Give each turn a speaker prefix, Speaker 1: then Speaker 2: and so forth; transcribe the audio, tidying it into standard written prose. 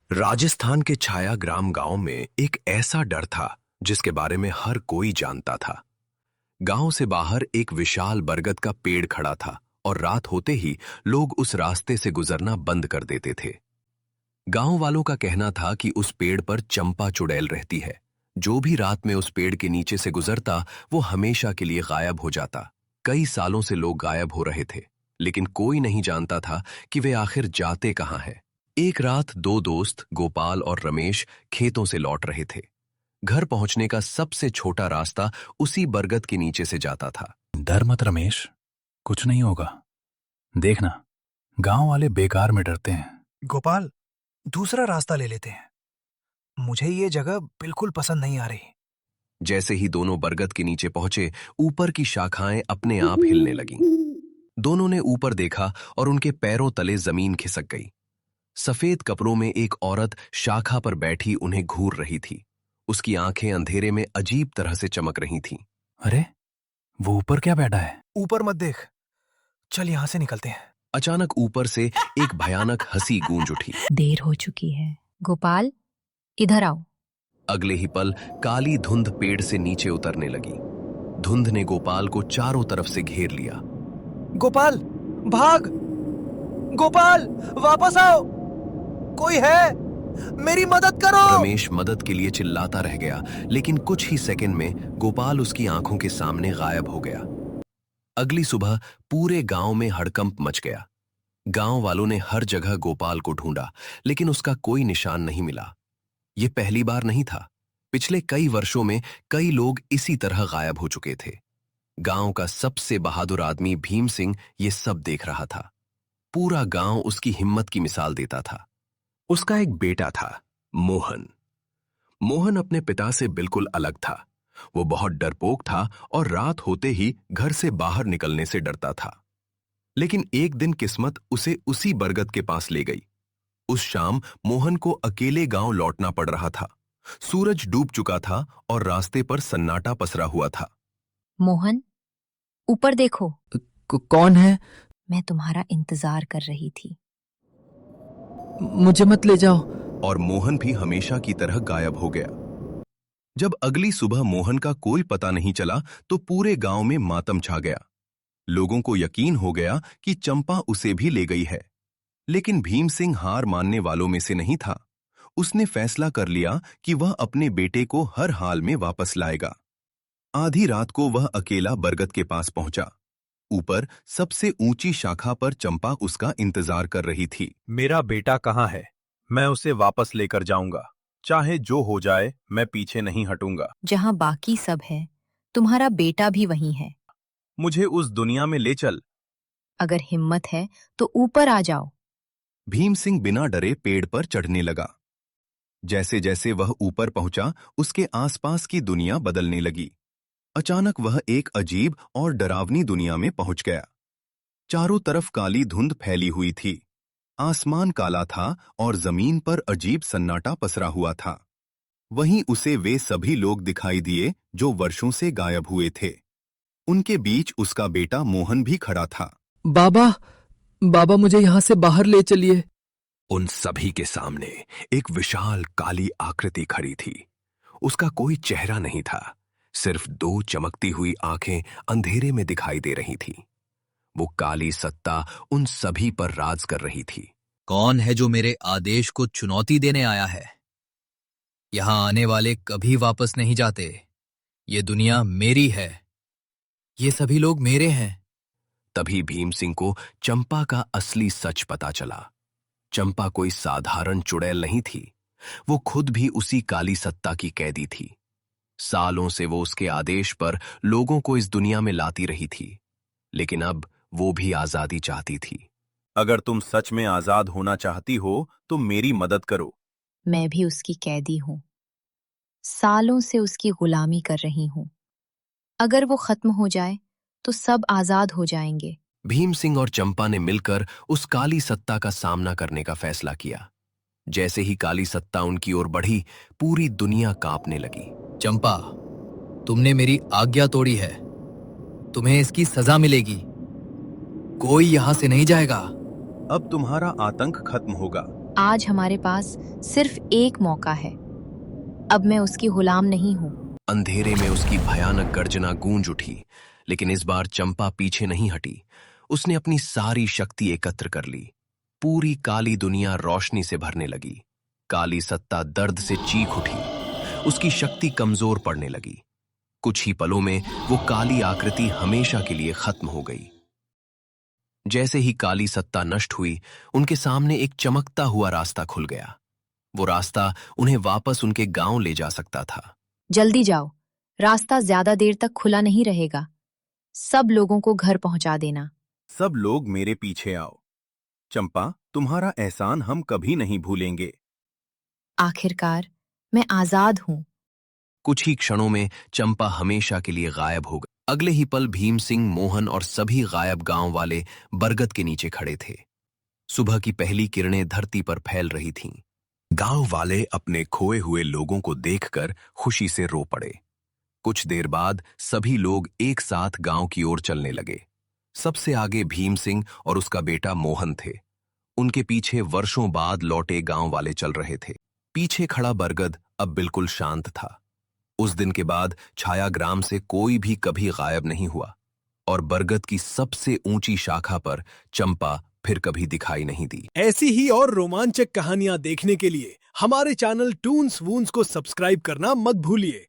Speaker 1: राजस्थान के छायाग्राम गांव में एक ऐसा डर था जिसके बारे में हर कोई जानता था। गांव से बाहर एक विशाल बरगद का पेड़ खड़ा था और रात होते ही लोग उस रास्ते से गुजरना बंद कर देते थे। गांव वालों का कहना था कि उस पेड़ पर चंपा चुड़ैल रहती है। जो भी रात में उस पेड़ के नीचे से गुजरता वो हमेशा के लिए गायब हो जाता। कई सालों से लोग गायब हो रहे थे, लेकिन कोई नहीं जानता था कि वे आखिर जाते कहां हैं। एक रात दो दोस्त गोपाल और रमेश खेतों से लौट रहे थे। घर पहुंचने का सबसे छोटा रास्ता उसी बरगद के नीचे से जाता था।
Speaker 2: डर मत रमेश, कुछ नहीं होगा। देखना, गांव वाले बेकार में डरते हैं।
Speaker 3: गोपाल, दूसरा रास्ता ले लेते हैं। मुझे ये जगह बिल्कुल पसंद नहीं आ रही।
Speaker 1: जैसे ही दोनों बरगद के नीचे पहुंचे, ऊपर की शाखाएं अपने आप हिलने लगीं। दोनों ने ऊपर देखा और उनके पैरों तले जमीन खिसक गई। सफेद कपड़ों में एक औरत शाखा पर बैठी उन्हें घूर रही थी। उसकी आंखें अंधेरे में अजीब तरह से चमक रही थीं।
Speaker 2: अरे, वो ऊपर क्या बैठा है?
Speaker 3: ऊपर मत देख, चल यहां से निकलते हैं।
Speaker 1: अचानक ऊपर से एक भयानक हंसी गूंज उठी।
Speaker 4: देर हो चुकी है, गोपाल इधर आओ।
Speaker 1: अगले ही पल काली धुंध पेड़ से नीचे उतरने लगी। धुंध ने गोपाल को चारों तरफ से घेर लिया।
Speaker 3: गोपाल, भाग! गोपाल, वापस आओ! कोई है? मेरी मदद करो!
Speaker 1: रमेश मदद के लिए चिल्लाता रह गया, लेकिन कुछ ही सेकंड में गोपाल उसकी आंखों के सामने गायब हो गया। अगली सुबह पूरे गांव में हड़कंप मच गया। गांव वालों ने हर जगह गोपाल को ढूंढा, लेकिन उसका कोई निशान नहीं मिला। यह पहली बार नहीं था। पिछले कई वर्षों में कई लोग इसी तरह गायब हो चुके थे। गांव का सबसे बहादुर आदमी भीम सिंह ये सब देख रहा था। पूरा गांव उसकी हिम्मत की मिसाल देता था। उसका एक बेटा था, मोहन। मोहन अपने पिता से बिल्कुल अलग था। वो बहुत डरपोक था और रात होते ही घर से बाहर निकलने से डरता था। लेकिन एक दिन किस्मत उसे उसी बरगद के पास ले गई। उस शाम मोहन को अकेले गांव लौटना पड़ रहा था। सूरज डूब चुका था और रास्ते पर सन्नाटा पसरा हुआ था।
Speaker 4: मोहन, ऊपर देखो।
Speaker 5: कौन है?
Speaker 4: मैं तुम्हारा इंतजार कर रही थी।
Speaker 5: मुझे मत ले जाओ।
Speaker 1: और मोहन भी हमेशा की तरह गायब हो गया। जब अगली सुबह मोहन का कोई पता नहीं चला तो पूरे गांव में मातम छा गया। लोगों को यकीन हो गया कि चंपा उसे भी ले गई है। लेकिन भीम सिंह हार मानने वालों में से नहीं था। उसने फैसला कर लिया कि वह अपने बेटे को हर हाल में वापस लाएगा। आधी रात को वह अकेला बरगद के पास पहुंचा। ऊपर सबसे ऊंची शाखा पर चंपा उसका इंतजार कर रही थी।
Speaker 6: मेरा बेटा कहाँ है? मैं उसे वापस लेकर जाऊंगा। चाहे जो हो जाए, मैं पीछे नहीं हटूंगा।
Speaker 4: जहाँ बाकी सब है, तुम्हारा बेटा भी वहीं है।
Speaker 6: मुझे उस दुनिया में ले चल।
Speaker 4: अगर हिम्मत है तो ऊपर आ जाओ।
Speaker 1: भीम सिंह बिना डरे पेड़ पर चढ़ने लगा। जैसे जैसे वह ऊपर पहुंचा, उसके आसपास की दुनिया बदलने लगी। अचानक वह एक अजीब और डरावनी दुनिया में पहुंच गया। चारों तरफ काली धुंध फैली हुई थी। आसमान काला था और जमीन पर अजीब सन्नाटा पसरा हुआ था। वहीं उसे वे सभी लोग दिखाई दिए जो वर्षों से गायब हुए थे। उनके बीच उसका बेटा मोहन भी खड़ा था।
Speaker 5: बाबा, बाबा मुझे यहाँ से बाहर ले चलिए।
Speaker 1: उन सभी के सामने एक विशाल काली आकृति खड़ी थी। उसका कोई चेहरा नहीं था, सिर्फ दो चमकती हुई आंखें अंधेरे में दिखाई दे रही थीं। वो काली सत्ता उन सभी पर राज कर रही थी।
Speaker 7: कौन है जो मेरे आदेश को चुनौती देने आया है? यहां आने वाले कभी वापस नहीं जाते। ये दुनिया मेरी है। ये सभी लोग मेरे हैं।
Speaker 1: तभी भीम सिंह को चंपा का असली सच पता चला। चंपा कोई साधारण चुड़ैल नहीं थी। वो खुद भी उसी काली सत्ता की कैदी थी। सालों से वो उसके आदेश पर लोगों को इस दुनिया में लाती रही थी, लेकिन अब वो भी आजादी चाहती थी।
Speaker 6: अगर तुम सच में आजाद होना चाहती हो तो मेरी मदद करो।
Speaker 4: मैं भी उसकी कैदी हूँ। सालों से उसकी गुलामी कर रही हूँ। अगर वो खत्म हो जाए तो सब आजाद हो जाएंगे।
Speaker 1: भीम सिंह और चंपा ने मिलकर उस काली सत्ता का सामना करने का फैसला किया। जैसे ही काली सत्ता उनकी ओर बढ़ी, पूरी दुनिया कांपने लगी।
Speaker 7: चंपा, तुमने मेरी आज्ञा तोड़ी है। तुम्हें इसकी सजा मिलेगी। कोई यहां से नहीं जाएगा।
Speaker 6: अब तुम्हारा आतंक खत्म होगा।
Speaker 4: आज हमारे पास सिर्फ एक मौका है। अब मैं उसकी गुलाम नहीं हूं।
Speaker 1: अंधेरे में उसकी भयानक गर्जना गूंज उठी, लेकिन इस बार चंपा पीछे नहीं हटी। उसने अपनी सारी शक्ति एकत्र कर ली। पूरी काली दुनिया रोशनी से भरने लगी। काली सत्ता दर्द से चीख उठी। उसकी शक्ति कमजोर पड़ने लगी। कुछ ही पलों में वो काली आकृति हमेशा के लिए खत्म हो गई। जैसे ही काली सत्ता नष्ट हुई, उनके सामने एक चमकता हुआ रास्ता खुल गया। वो रास्ता उन्हें वापस उनके गांव ले जा सकता था।
Speaker 4: जल्दी जाओ, रास्ता ज्यादा देर तक खुला नहीं रहेगा। सब लोगों को घर पहुंचा देना।
Speaker 6: सब लोग मेरे पीछे आओ। चंपा, तुम्हारा एहसान हम कभी नहीं भूलेंगे।
Speaker 4: आखिरकार मैं आजाद हूं।
Speaker 1: कुछ ही क्षणों में चंपा हमेशा के लिए गायब हो गई। अगले ही पल भीम सिंह, मोहन और सभी गायब गांव वाले बरगद के नीचे खड़े थे। सुबह की पहली किरणें धरती पर फैल रही थीं। गांव वाले अपने खोए हुए लोगों को देखकर खुशी से रो पड़े। कुछ देर बाद सभी लोग एक साथ गांव की ओर चलने लगे। सबसे आगे भीम सिंह और उसका बेटा मोहन थे। उनके पीछे वर्षों बाद लौटे गांव वाले चल रहे थे। पीछे खड़ा बरगद अब बिल्कुल शांत था। उस दिन के बाद छायाग्राम से कोई भी कभी गायब नहीं हुआ और बरगद की सबसे ऊंची शाखा पर चंपा फिर कभी दिखाई नहीं दी।
Speaker 8: ऐसी ही और रोमांचक कहानियां देखने के लिए हमारे चैनल टून्स वून्स को सब्सक्राइब करना मत भूलिए।